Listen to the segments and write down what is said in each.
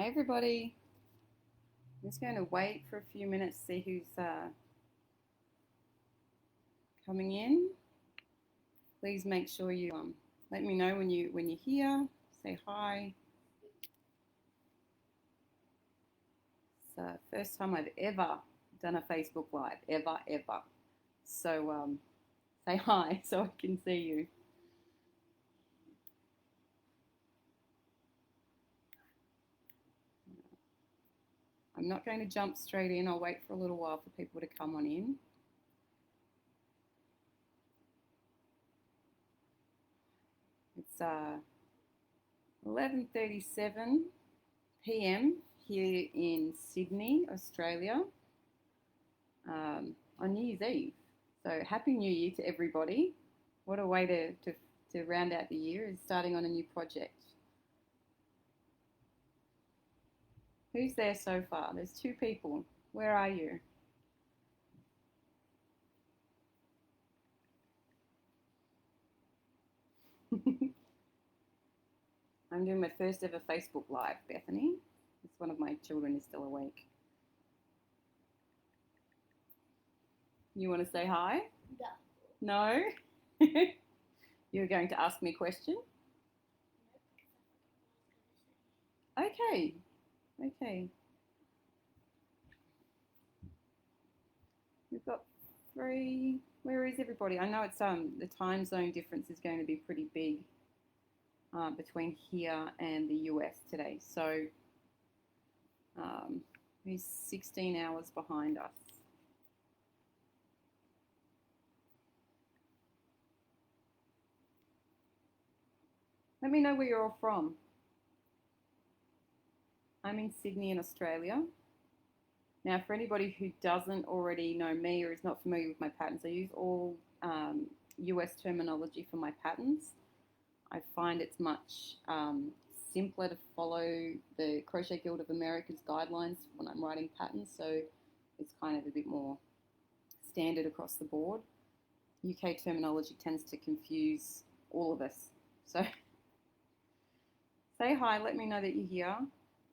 Hi everybody. I'm just going to wait for a few minutes to see who's coming in. Please make sure you let me know when you're here. Say hi. It's the first time I've ever done a Facebook Live, ever. So say hi so I can see you. I'm not going to jump straight in. I'll wait for a little while for people to come on in. It's 11:37 p.m. here in Sydney, Australia, on New Year's Eve. So Happy New Year to everybody. What a way to round out the year, is starting on a new project. Who's there so far? There's 2 people. Where are you? I'm doing my first ever Facebook Live, Bethany. It's one of my children is still awake. You want to say hi? No. No? You're going to ask me a question? Okay. We've got 3. Where is everybody? I know it's the time zone difference is going to be pretty big between here and the US today. So he's 16 hours behind us. Let me know where you're all from. I'm in Sydney in Australia. Now, for anybody who doesn't already know me or is not familiar with my patterns, I use all US terminology for my patterns. I find it's much simpler to follow the Crochet Guild of America's guidelines when I'm writing patterns, so it's kind of a bit more standard across the board. UK terminology tends to confuse all of us. So say hi, let me know that you're here.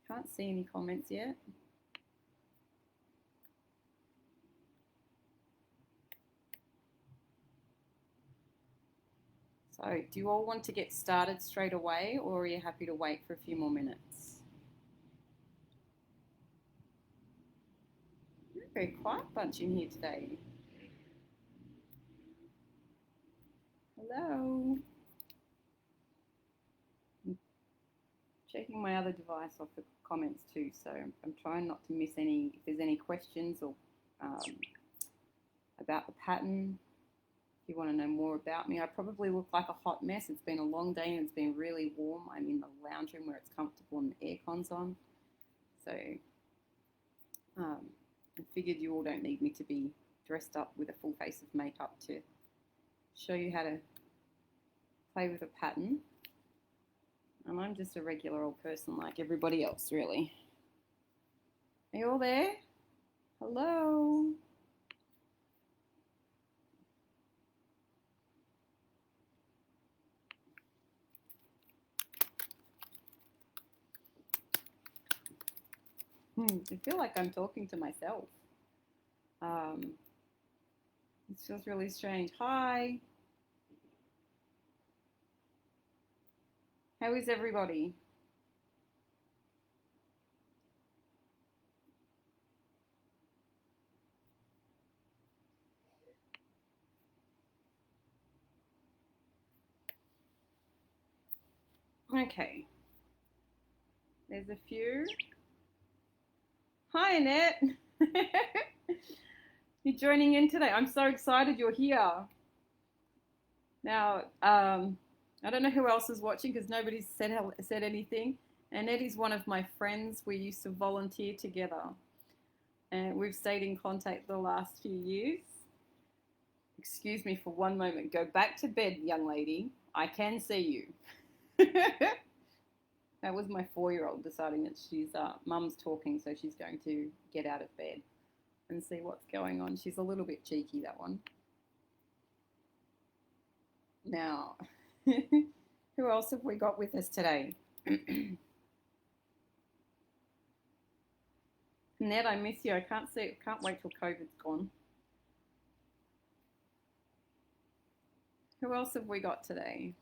Can't see any comments yet. So do you all want to get started straight away, or are you happy to wait for a few more minutes? You're a very quiet bunch in here today. Hello. I'm checking my other device off the comments too, so I'm trying not to miss any, if there's any questions or about the pattern. If you want to know more about me, I probably look like a hot mess. It's been a long day and it's been really warm. I'm in the lounge room where it's comfortable and the aircon's on. So I figured you all don't need me to be dressed up with a full face of makeup to show you how to play with a pattern. And I'm just a regular old person like everybody else, really. Are you all there? Hello? I feel like I'm talking to myself. It feels really strange. Hi. How is everybody? Okay. There's a few. Hi, Annette. You're joining in today. I'm so excited you're here. Now, I don't know who else is watching because nobody's said anything. Annette is one of my friends. We used to volunteer together. And we've stayed in contact the last few years. Excuse me for one moment. Go back to bed, young lady. I can see you. That was my 4-year-old deciding that she's mum's talking, so she's going to get out of bed and see what's going on. She's a little bit cheeky, that one. Now, who else have we got with us today? Ned, I miss you. I can't wait till COVID's gone. Who else have we got today?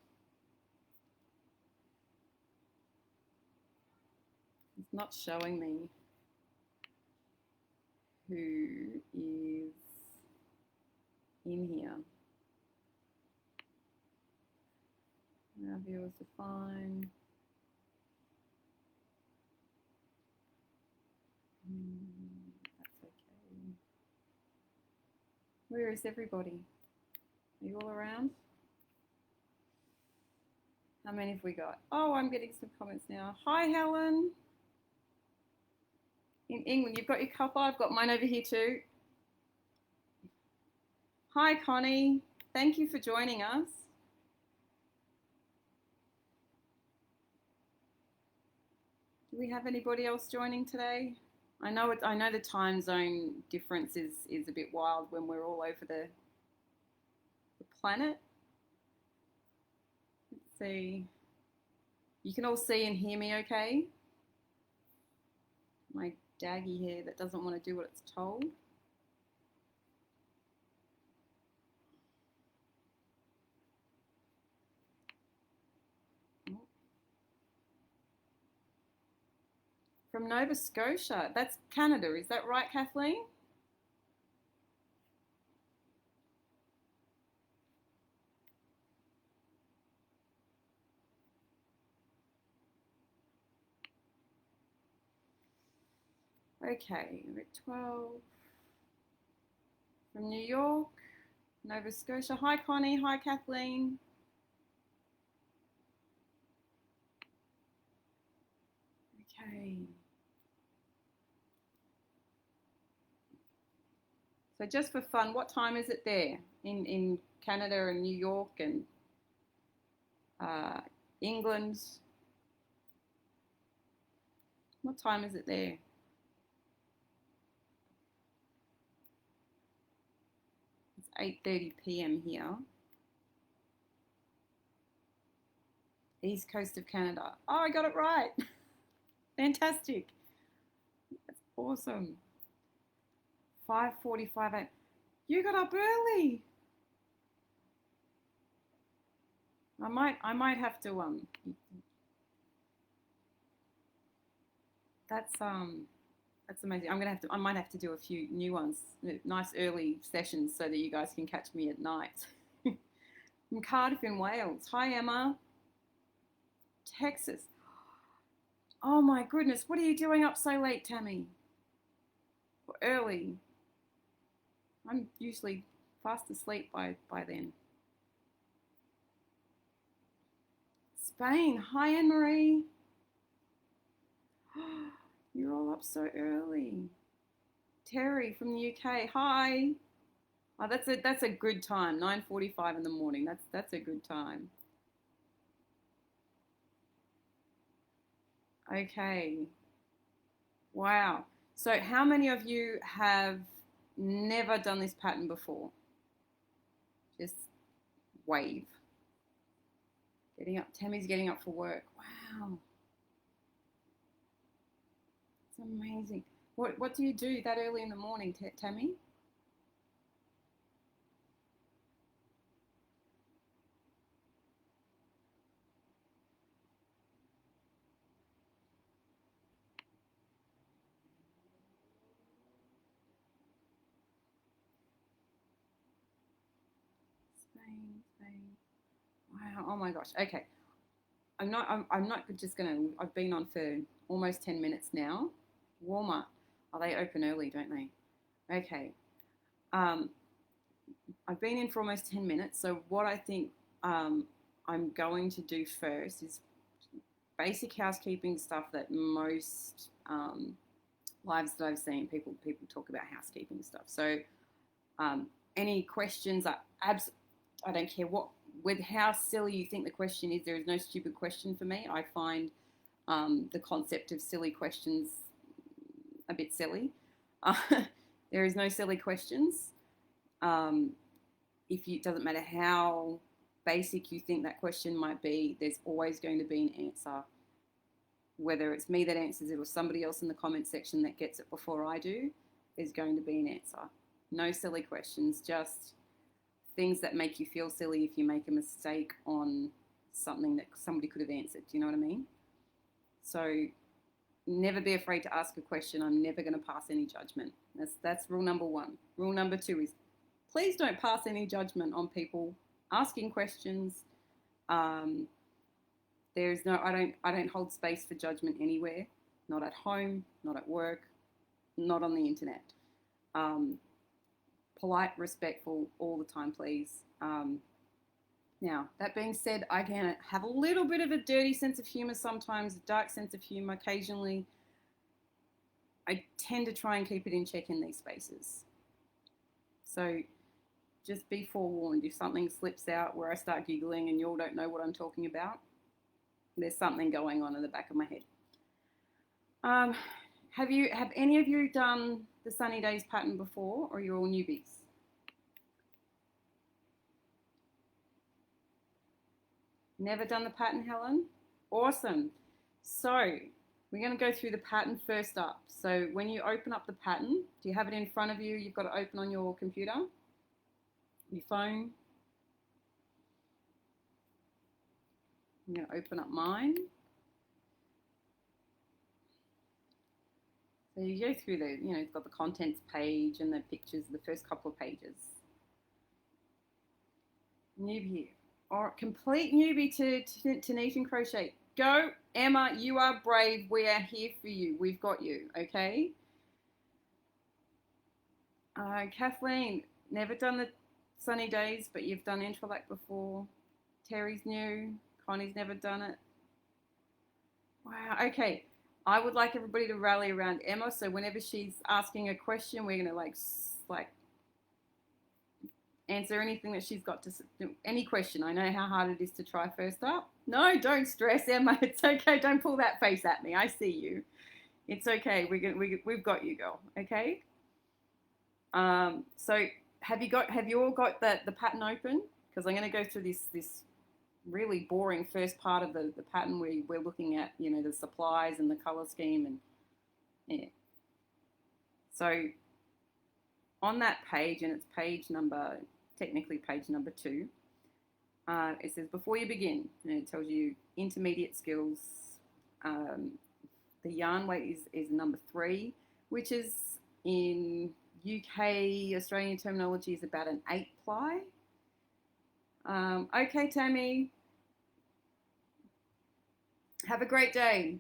It's not showing me who is in here. Our viewers are fine. That's okay. Where is everybody? Are you all around? How many have we got? Oh, I'm getting some comments now. Hi, Helen. In England, you've got your cuppa. I've got mine over here too. Hi, Connie. Thank you for joining us. Do we have anybody else joining today? I know the time zone difference is a bit wild when we're all over the planet. Let's see. You can all see and hear me okay? My daggy hair that doesn't want to do what it's told. From Nova Scotia. That's Canada, is that right, Kathleen? Okay, we're at 12. From New York, Nova Scotia. Hi, Connie. Hi, Kathleen. Okay. So just for fun, what time is it there in Canada and New York and England? What time is it there? It's 8:30 p.m. here. East coast of Canada. Oh, I got it right. Fantastic. That's awesome. 5:45. You got up early. I might have to that's amazing. I might have to do a few new ones, nice early sessions so that you guys can catch me at night. From Cardiff in Wales. Hi, Emma. Texas. Oh my goodness, what are you doing up so late, Tammy? Or early? I'm usually fast asleep by then. Spain. Hi, Anne-Marie. You're all up so early. Terry from the UK. Hi. Oh, that's a good time. 9:45 in the morning. That's a good time. Okay. Wow. So how many of you have never done this pattern before? Just wave. Getting up. Tammy's getting up for work. Wow. It's amazing. What do you do that early in the morning, Tammy? Spain. Wow. Oh my gosh. Okay. I'm not just gonna. I've been on for almost 10 minutes now. Warm up. Oh, they open early, don't they? Okay. Um, I've been in for almost 10 minutes. So what I think I'm going to do first is basic housekeeping stuff that most lives that I've seen people talk about housekeeping stuff. So any questions are I don't care with how silly you think the question is. There is no stupid question for me. I find the concept of silly questions a bit silly. There is no silly questions. It doesn't matter how basic you think that question might be, there's always going to be an answer. whether it's me that answers it or somebody else in the comment section that gets it before I do, is going to be an answer. No silly questions, just things that make you feel silly if you make a mistake on something that somebody could have answered. Do you know what I mean? So never be afraid to ask a question. I'm never going to pass any judgment. That's rule number one. Rule number two is please don't pass any judgment on people asking questions. There's no, I don't hold space for judgment anywhere. Not at home, not at work, not on the internet. Polite, respectful, all the time, please. Now, that being said, I can have a little bit of a dirty sense of humor sometimes, a dark sense of humor occasionally. I tend to try and keep it in check in these spaces. So just be forewarned, if something slips out where I start giggling and you all don't know what I'm talking about, there's something going on in the back of my head. Have any of you done the Sunny Days pattern before, or you're all newbies? Never done the pattern, Helen? Awesome. So we're going to go through the pattern first up. So when you open up the pattern, do you have it in front of you? You've got to open on your computer, your phone. I'm going to open up mine. So you go through the, it's got the contents page and the pictures, the first couple of pages. Newbie, or complete newbie to Tunisian crochet. Go, Emma, you are brave. We are here for you. We've got you, okay? Kathleen, never done the Sunny Days, but you've done Intralac before. Terry's new. Connie's never done it. Wow, okay. I would like everybody to rally around Emma, so whenever she's asking a question, we're going to like answer anything that she's got to, any question. I know how hard it is to try first up. No, don't stress, Emma. It's okay. Don't pull that face at me. I see you. It's okay. We've got you, girl. Okay. So have you all got the pattern open? Because I'm going to go through this really boring first part of the pattern where we're looking at, the supplies and the color scheme and yeah. So on that page, and it's technically page number 2, it says before you begin, and it tells you intermediate skills. The yarn weight is number 3, which is in UK Australian terminology is about an 8 ply. Okay, Tammy. Have a great day.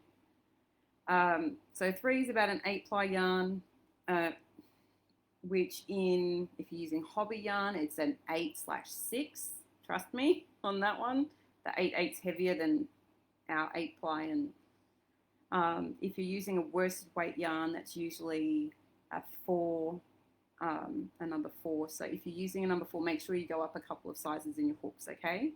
So 3 is about an 8 ply yarn, which if you're using hobby yarn, it's an 8/6. Trust me on that one. The 8/8's heavier than our 8 ply, and if you're using a worsted weight yarn, that's usually a 4. A number 4. So if you're using a number 4, make sure you go up a couple of sizes in your hooks, okay?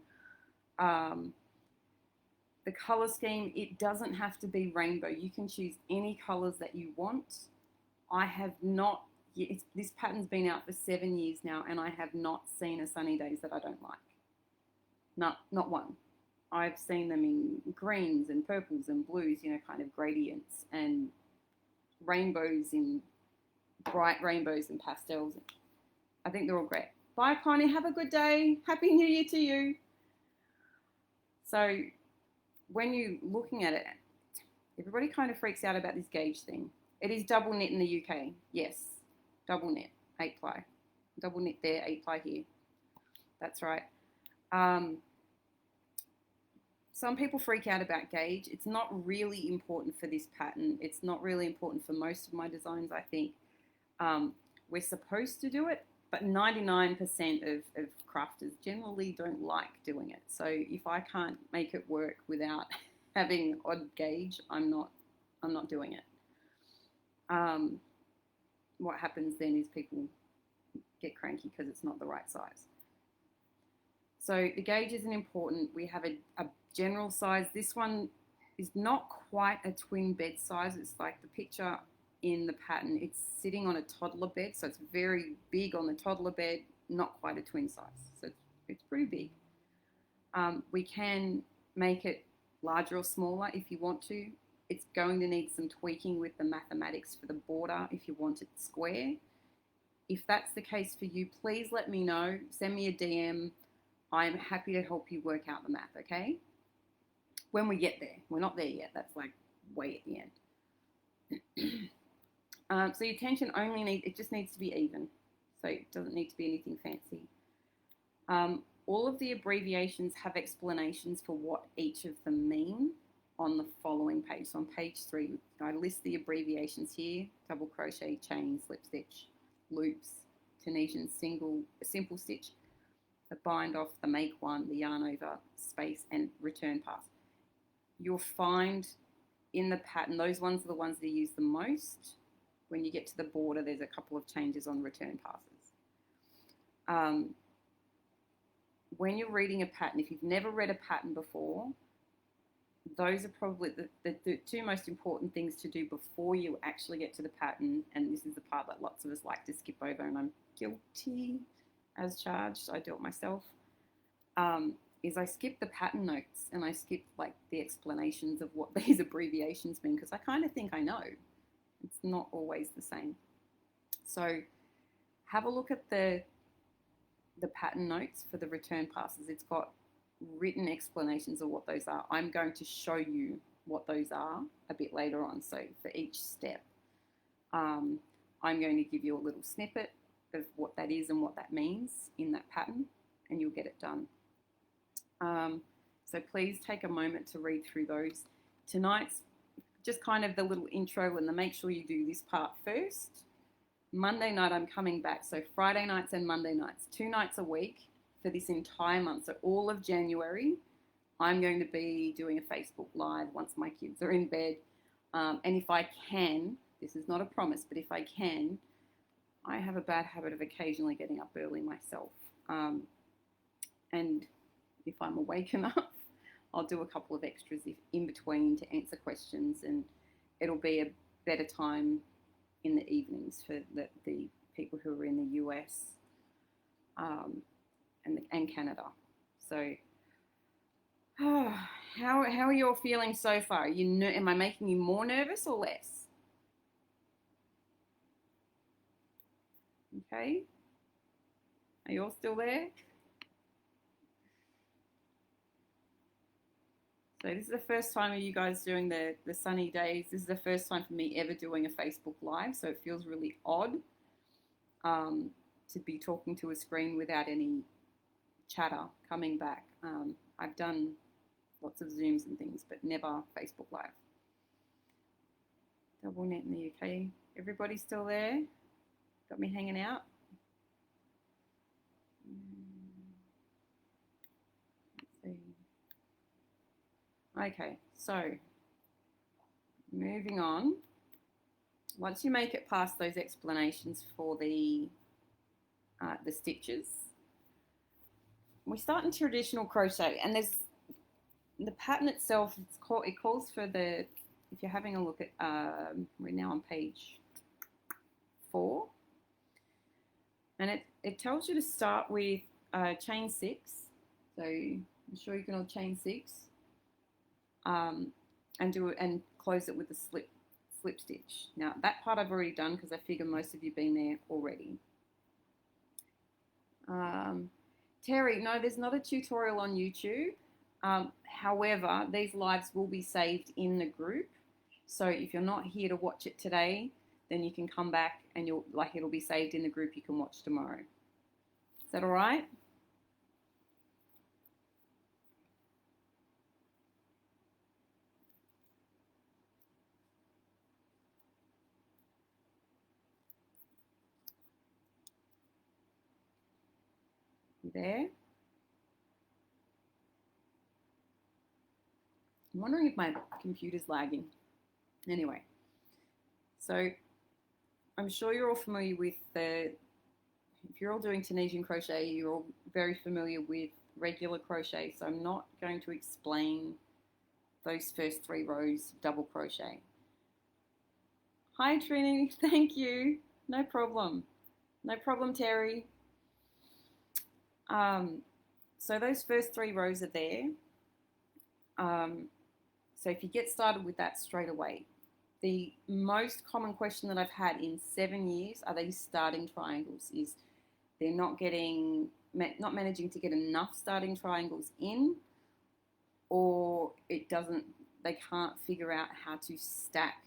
The color scheme, it doesn't have to be rainbow. You can choose any colors that you want. I have not, this pattern's been out for 7 years now, and I have not seen a Sunny Days that I don't like. Not one. I've seen them in greens and purples and blues, kind of gradients, and rainbows in bright rainbows and pastels. I think they're all great. Bye, Connie. Have a good day. Happy New Year to you. So when you're looking at it, everybody kind of freaks out about this gauge thing. It is double knit in the UK. Yes, double knit, 8 ply. Double knit there, 8 ply here. That's right. Some people freak out about gauge. It's not really important for this pattern. It's not really important for most of my designs, I think. We're supposed to do it, but 99% of crafters generally don't like doing it. So if I can't make it work without having odd gauge, I'm not doing it. What happens then is people get cranky because it's not the right size. So the gauge isn't important. We have a general size. This one is not quite a twin bed size. It's like the picture in the pattern. It's sitting on a toddler bed, so it's very big on the toddler bed, not quite a twin size. So it's pretty big. We can make it larger or smaller if you want to. it's going to need some tweaking with the mathematics for the border if you want it square. If that's the case for you, please let me know. Send me a DM. I'm happy to help you work out the math, okay? When we get there. We're not there yet. That's like way at the end. So your tension it just needs to be even. So it doesn't need to be anything fancy. All of the abbreviations have explanations for what each of them mean on the following page. So on page 3, I list the abbreviations here: double crochet, chain, slip stitch, loops, Tunisian simple stitch, the bind off, the make one, the yarn over, space, and return pass. You'll find in the pattern, those ones are the ones that are used the most. When you get to the border, there's a couple of changes on return passes. When you're reading a pattern, if you've never read a pattern before, those are probably the two most important things to do before you actually get to the pattern. And this is the part that lots of us like to skip over, and I'm guilty as charged. I do it myself. Is I skip the pattern notes and I skip like the explanations of what these abbreviations mean, because I kind of think I know. It's not always the same. So have a look at the pattern notes for the return passes. It's got written explanations of what those are. I'm going to show you what those are a bit later on. So for each step, I'm going to give you a little snippet of what that is and what that means in that pattern, and you'll get it done. So please take a moment to read through those. Tonight's just kind of the little intro and make sure you do this part first. Monday night I'm coming back, so Friday nights and Monday nights, 2 nights a week for this entire month. So all of January, I'm going to be doing a Facebook Live once my kids are in bed. And if I can, this is not a promise, but if I can, I have a bad habit of occasionally getting up early myself. And if I'm awake enough, I'll do a couple of extras in between to answer questions, and it'll be a better time in the evenings for the people who are in the US and Canada. So how are you all feeling so far? Am I making you more nervous or less? Okay. Are you all still there? So this is the first time of you guys doing the sunny days. This is the first time for me ever doing a Facebook Live, so it feels really odd to be talking to a screen without any chatter coming back. I've done lots of Zooms and things, but never Facebook Live. Double net in the UK. Everybody still there? Got me hanging out? Let's see. Okay, so moving on. Once you make it past those explanations for the stitches, we start in traditional crochet, and there's the pattern itself. It calls for if you're having a look at, we're now on page 4, and it tells you to start with chain 6. So I'm sure you can all chain 6. And close it with a slip stitch. Now that part I've already done because I figure most of you have been there already. Terry, no, there's not a tutorial on YouTube. However, these lives will be saved in the group. So if you're not here to watch it today, then you can come back and it'll be saved in the group you can watch tomorrow. Is that all right? You there? I'm wondering if my computer's lagging. Anyway, so I'm sure you're all familiar with if you're all doing Tunisian crochet, you're all very familiar with regular crochet, so I'm not going to explain those first 3 rows of double crochet. Hi Trini, thank you. No problem. No problem, Terry. So those first 3 rows are there. So if you get started with that straight away, the most common question that I've had in 7 years are these starting triangles, is they're not managing to get enough starting triangles in, or they can't figure out how to stack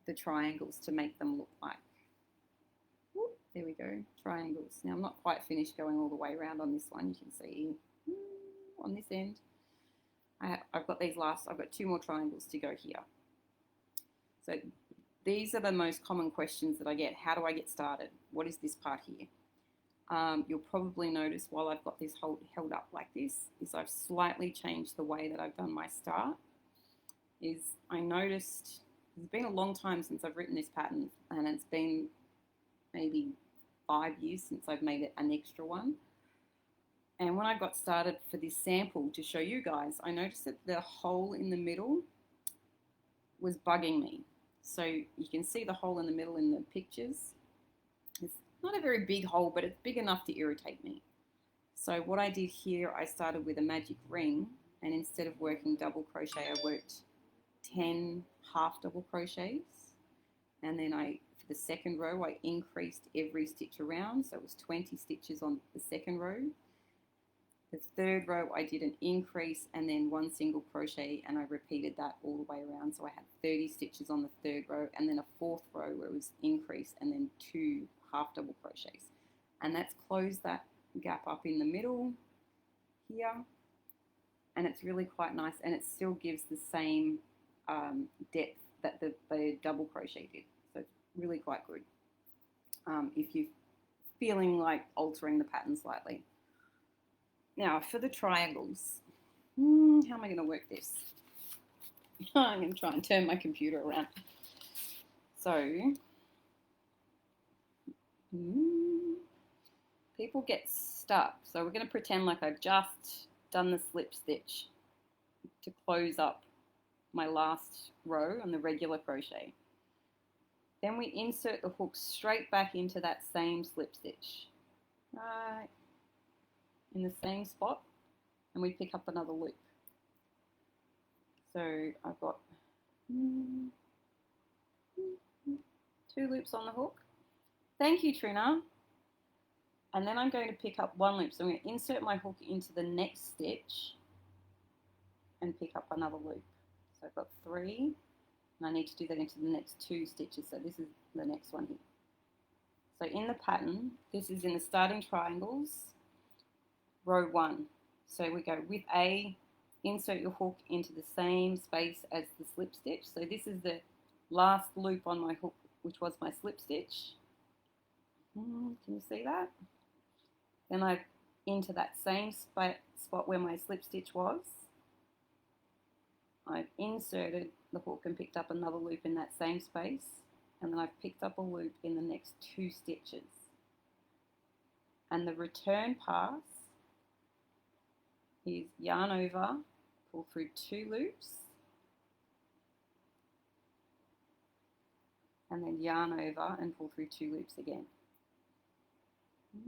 the triangles to make them look like. Whoop, there we go, triangles. Now I'm not quite finished going all the way around on this one. You can see on this end, I've got 2 more triangles to go here. So these are the most common questions that I get. How do I get started? What is this part here? You'll probably notice while I've got this held up like this, is I've slightly changed the way that I've done my start. I noticed it's been a long time since I've written this pattern, and it's been maybe 5 years since I've made it an extra one. And when I got started for this sample to show you guys, I noticed that the hole in the middle was bugging me. So you can see the hole in the middle in the pictures. It's not a very big hole, but it's big enough to irritate me. So what I did here, I started with a magic ring, and instead of working double crochet, I worked 10 half double crochets. And then for the second row, I increased every stitch around. So it was 20 stitches on the second row. The third row, I did an increase and then 1 single crochet, and I repeated that all the way around. So I had 30 stitches on the third row, and then a fourth row where it was increase and then 2 half double crochets. And that's closed that gap up in the middle here. And it's really quite nice, and it still gives the same depth that the double crochet did. So it's really quite good if you're feeling like altering the pattern slightly. Now for the triangles, how am I going to work this? I'm going to try and turn my computer around. So people get stuck. So we're going to pretend like I've just done the slip stitch to close up my last row on the regular crochet. Then we insert the hook straight back into that same slip stitch, right in the same spot, and we pick up another loop. So I've got 2 loops on the hook. Thank you, Trina. And then I'm going to pick up 1 loop. So I'm going to insert my hook into the next stitch and pick up another loop. So I've got 3, and I need to do that into the next 2 stitches. So this is the next one here. So in the pattern, this is in the starting triangles, row 1. So we go with A, insert your hook into the same space as the slip stitch. So this is the last loop on my hook, which was my slip stitch. Can you see that? Then I've into that same spot where my slip stitch was. I've inserted the hook and picked up another loop in that same space, and then I've picked up a loop in the next 2 stitches. And the return pass is yarn over, pull through 2 loops, and then yarn over and pull through 2 loops again. There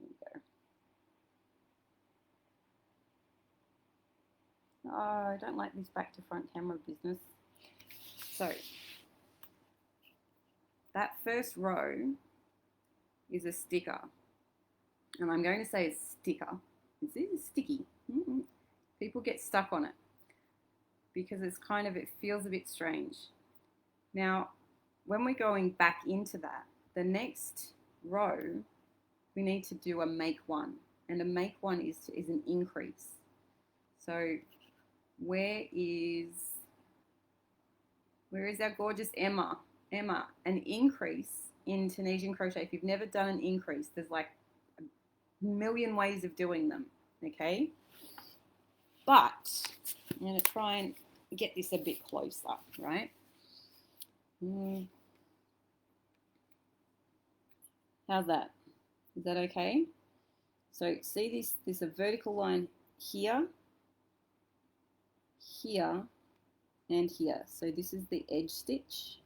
we go. Oh, I don't like this back to front camera business. So that first row is a sticker, and I'm going to say it's sticker. This is sticky. People get stuck on it because it feels a bit strange. Now, when we're going back into that, the next row, we need to do a make 1, and a make 1 is an increase. So where is our gorgeous Emma? Emma, an increase in Tunisian crochet. If you've never done an increase, there's like a million ways of doing them, okay? But I'm going to try and get this a bit closer, right? How's that? Is that okay? So see this a vertical line here, here, and here. So this is the edge stitch.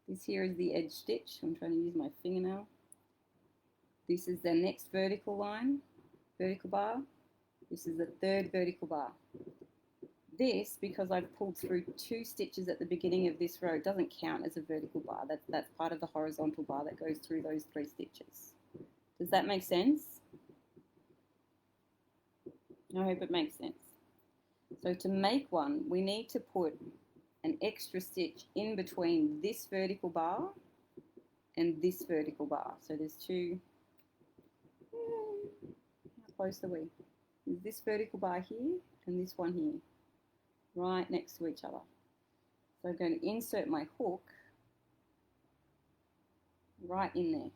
This here is the edge stitch. I'm trying to use my fingernail. This is the next vertical line, vertical bar. This is the third vertical bar. This, because I've pulled through 2 stitches at the beginning of this row, doesn't count as a vertical bar. That's part of the horizontal bar that goes through those 3 stitches. Does that make sense? I hope it makes sense. So to make one, we need to put an extra stitch in between this vertical bar and this vertical bar. So there's 2. How close are we? There's this vertical bar here and this one here, right next to each other. So I'm going to insert my hook right in there.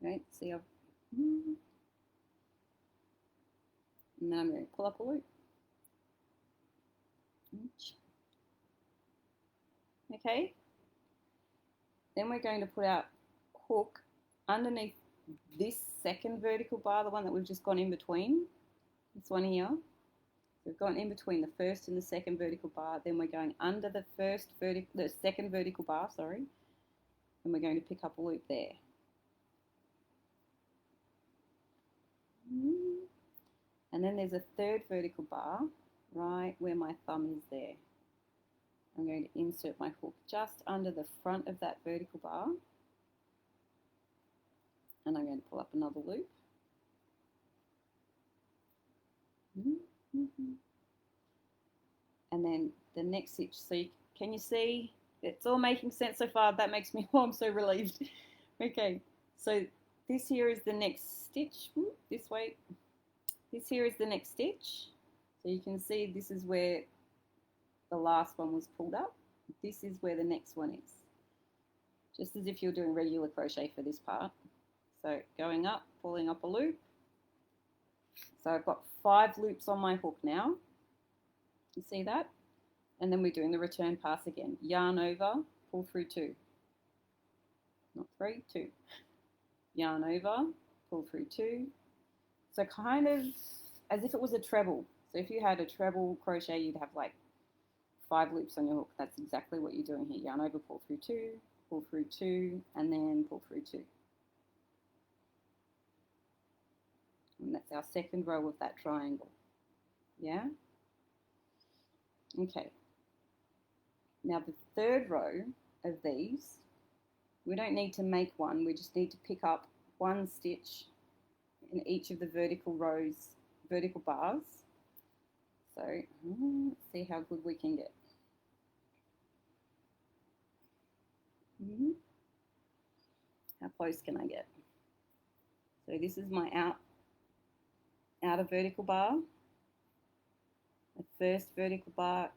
Okay, see, and then I'm going to pull up a loop. Okay, then we're going to put our hook underneath this second vertical bar, the one that we've just gone in between, this one here. We've gone in between the first and the second vertical bar, then we're going under the second vertical bar, sorry, and we're going to pick up a loop there. And then there's a third vertical bar right where my thumb is there. I'm going to insert my hook just under the front of that vertical bar, and I'm going to pull up another loop. And then the next stitch, so can you see? It's all making sense so far. That makes me, oh, I'm so relieved. Okay, so this here is the next stitch, this way. This here is the next stitch. So you can see this is where the last one was pulled up. This is where the next one is. Just as if you're doing regular crochet for this part. So going up, pulling up a loop. So I've got 5 loops on my hook now. You see that? And then we're doing the return pass again. Yarn over, pull through 2. Not 3, 2. Yarn over, pull through 2. So kind of as if it was a treble. So if you had a treble crochet, you'd have like 5 loops on your hook. That's exactly what you're doing here. Yarn over, pull through 2, pull through 2, and then pull through 2. And that's our second row of that triangle. Yeah? Okay. Now the third row of these, we don't need to make one. We just need to pick up 1 stitch in each of the vertical rows, vertical bars. So let's see how good we can get. How close can I get? So this is my outer vertical bar, the first vertical bar,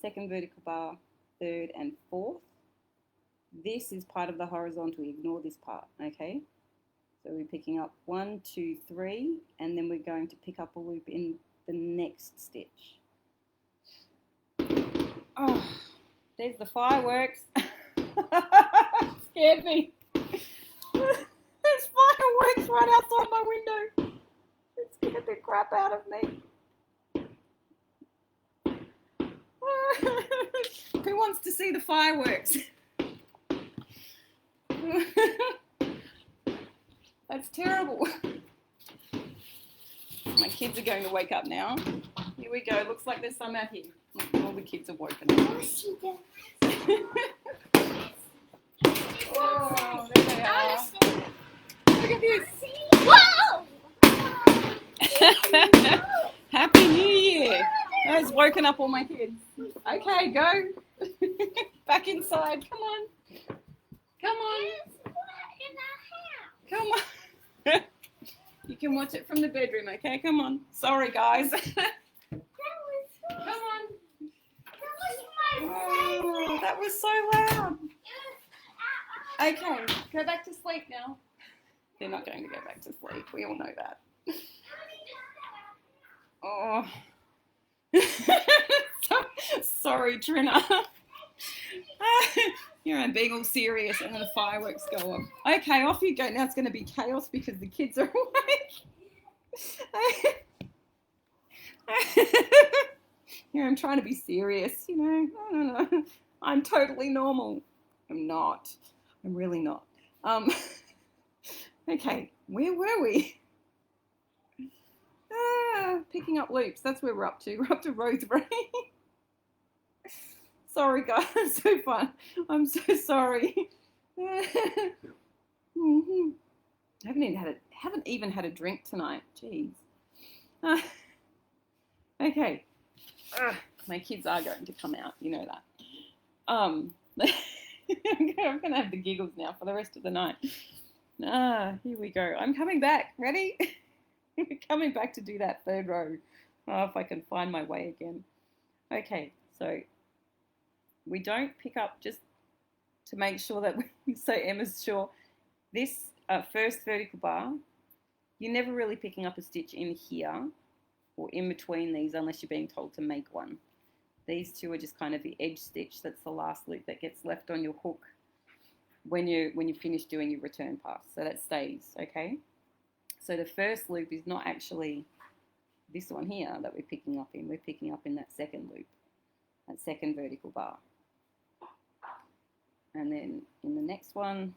second vertical bar, third and fourth. This is part of the horizontal. Ignore this part, okay? So we're picking up 1, 2, 3, and then we're going to pick up a loop in the next stitch. Oh, there's the fireworks. Scared me. There's fireworks right outside my window. It scared the crap out of me. Who wants to see the fireworks? That's terrible. My kids are going to wake up now. Here we go. Looks like there's some out here. All the kids are woken up. Oh, there they are. Look at this. Whoa! Happy New Year. That's woken up all my kids. Okay, go. Back inside. Come on. Come on. Come on. You can watch it from the bedroom, okay? Come on. Sorry, guys. Come on. Oh, that was so loud. Okay, go back to sleep now. They're not going to go back to sleep. We all know that. Oh. Sorry, Trina. Here I'm being all serious and then the fireworks go off. Okay, off you go. Now it's going to be chaos because the kids are awake. Here I'm trying to be serious, you know. I don't know. I'm totally normal. I'm not. I'm really not. Okay, where were we? Picking up loops. That's where we're up to. We're up to row 3. Sorry, guys. It's so fun. I'm so sorry. Mm-hmm. Haven't even had a drink tonight. Jeez. Okay. My kids are going to come out. You know that. I'm going to have the giggles now for the rest of the night. Here we go. I'm coming back. Ready? Coming back to do that 3rd row. Oh, if I can find my way again. Okay, so we don't pick up, just to make sure that so Emma's sure, this first vertical bar, you're never really picking up a stitch in here or in between these unless you're being told to make one. These two are just kind of the edge stitch. That's the last loop that gets left on your hook when you finish doing your return pass. So that stays, okay? So the first loop is not actually this one here that we're picking up in. We're picking up in that 2nd loop, that 2nd vertical bar. And then in the next one,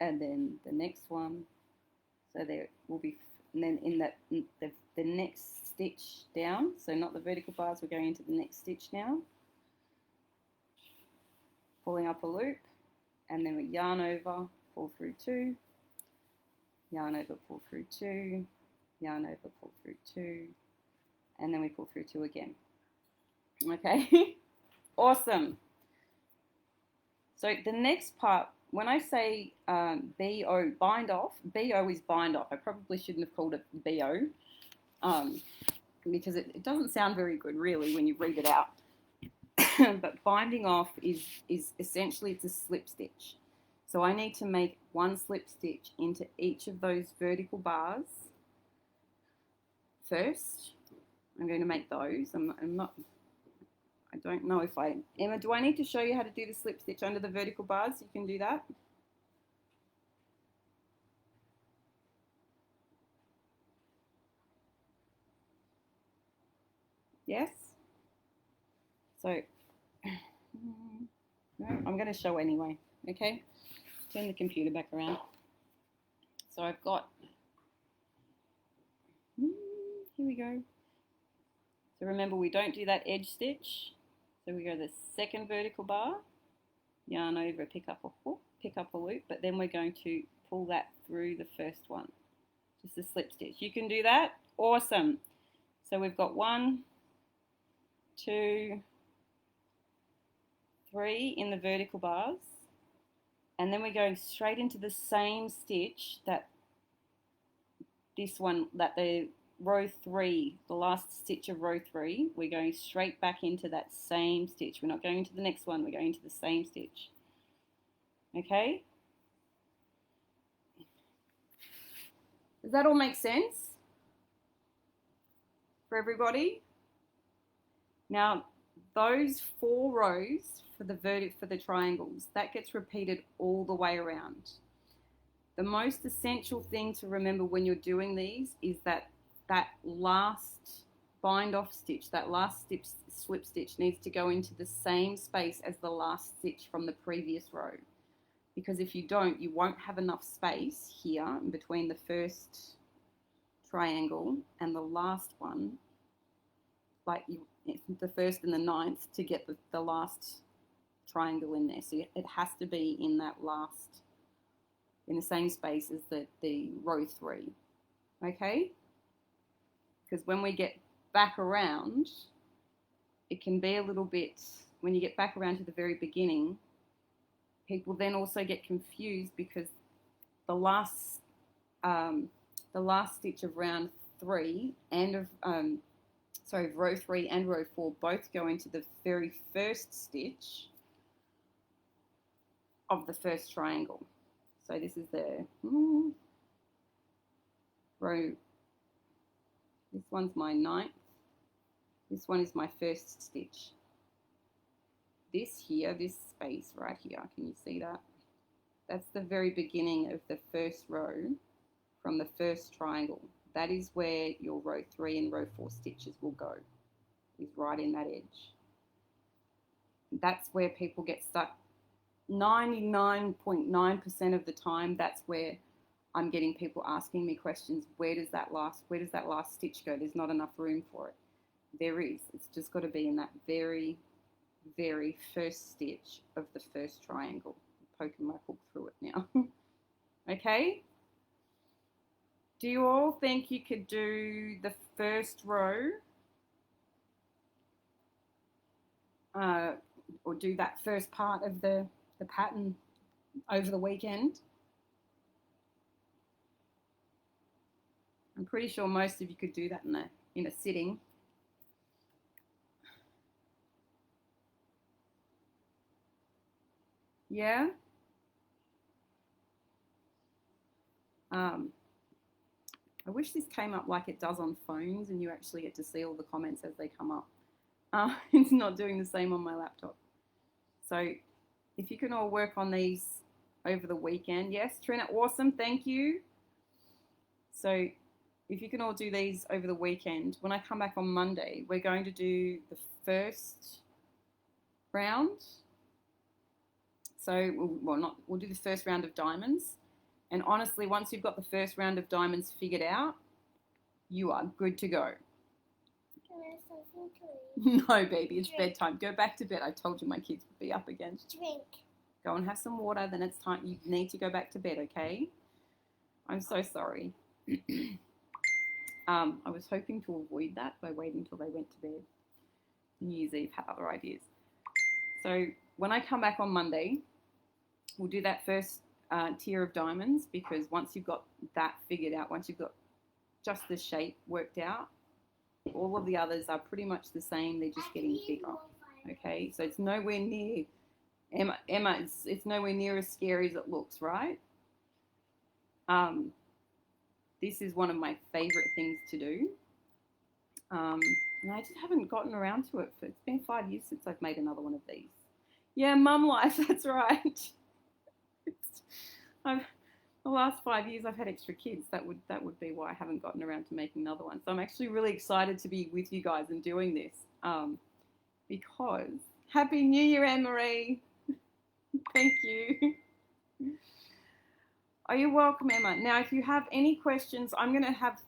and then the next one. So there will be, and then in that the next stitch down, so not the vertical bars, we're going into the next stitch now. Pulling up a loop, and then we yarn over, pull through 2, yarn over, pull through 2, yarn over, pull through 2, and then we pull through 2 again. Okay, awesome. So the next part, when I say BO, bind off, BO is bind off. I probably shouldn't have called it BO because it doesn't sound very good really when you read it out. But binding off is essentially, it's a slip stitch. So I need to make 1 slip stitch into each of those vertical bars first. I'm going to make those. I don't know if Emma, do I need to show you how to do the slip stitch under the vertical bars? You can do that. Yes? So, no, I'm going to show anyway, okay? Turn the computer back around. So I've got, here we go. So remember, we don't do that edge stitch. So we go to the 2nd vertical bar, yarn over, pick up a hook, pick up a loop, but then we're going to pull that through the first one. Just a slip stitch. You can do that? Awesome. So we've got 1, 2, 3 in the vertical bars, and then we're going straight into the same stitch that this one, that the row 3, the last stitch of row 3, we're going straight back into that same stitch. We're not going into the next one, we're going into the same stitch. Okay? Does that all make sense for everybody? Now, those 4 rows for the triangles, that gets repeated all the way around. The most essential thing to remember when you're doing these is that last bind off stitch, that last slip stitch needs to go into the same space as the last stitch from the previous row. Because if you don't, you won't have enough space here in between the first triangle and the last one, like the first and the 9th, to get the last triangle in there. So it has to be in that last, in the same space as the row 3. Okay? Because when we get back around, it can be a little bit, when you get back around to the very beginning, people then also get confused because the last stitch of round 3 and of row 3 and row 4 both go into the very first stitch of the first triangle. So this is the row. This one's my 9th. This one is my first stitch. This here, this space right here, can you see that? That's the very beginning of the first row from the first triangle. That is where your row 3 and row 4 stitches will go, is right in that edge. That's where people get stuck 99.9% of the time, that's where I'm getting people asking me questions. Where does that last stitch go? There's not enough room for it. There is. It's just got to be in that very, very first stitch of the first triangle. I'm poking my hook through it now. Okay. Do you all think you could do the first row or do that first part of the pattern over the weekend? I'm pretty sure most of you could do that in a sitting. Yeah? I wish this came up like it does on phones and you actually get to see all the comments as they come up. It's not doing the same on my laptop. So if you can all work on these over the weekend. Yes, Trina, awesome, thank you. So if you can all do these over the weekend, when I come back on Monday, we're going to do the first round. So, we'll do the first round of diamonds. And honestly, once you've got the first round of diamonds figured out, you are good to go. Can I have something to eat? No, baby, it's bedtime. Go back to bed. I told you my kids would be up again. Drink. Go and have some water, then it's time. You need to go back to bed, okay? I'm so sorry. I was hoping to avoid that by waiting till they went to bed. New Year's Eve had other ideas. So when I come back on Monday, we'll do that first tier of diamonds, because once you've got that figured out, once you've got just the shape worked out, all of the others are pretty much the same. They're just getting bigger. Okay, so it's nowhere near, Emma, it's nowhere near as scary as it looks, right? This is one of my favorite things to do. And I just haven't gotten around to it. It's been 5 years since I've made another one of these. Yeah, mum life, that's right. The last 5 years I've had extra kids. That would be why I haven't gotten around to making another one. So I'm actually really excited to be with you guys and doing this. Because Happy New Year, Anne-Marie. Thank you. Oh, you're welcome, Emma. Now, if you have any questions, I'm going to have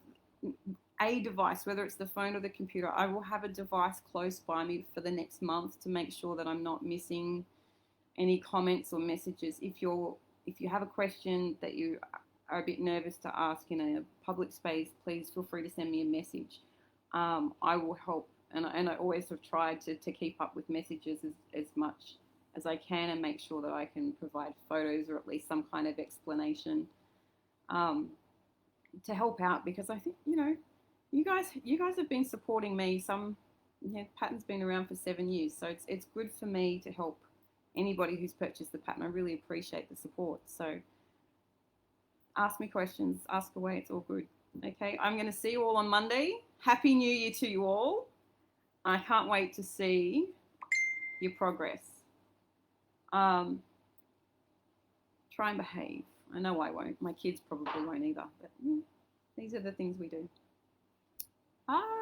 a device, whether it's the phone or the computer. I will have a device close by me for the next month to make sure that I'm not missing any comments or messages. If you have a question that you are a bit nervous to ask in a public space, please feel free to send me a message. I will help, and I always have tried to keep up with messages as much as I can and make sure that I can provide photos or at least some kind of explanation to help out, because I think, you guys have been supporting me. Pattern's been around for 7 years, so it's good for me to help anybody who's purchased the pattern. I really appreciate the support. So ask me questions, ask away, it's all good. Okay, I'm going to see you all on Monday. Happy New Year to you all. I can't wait to see your progress. Try and behave. I know I won't. My kids probably won't either, but these are the things we do. Bye.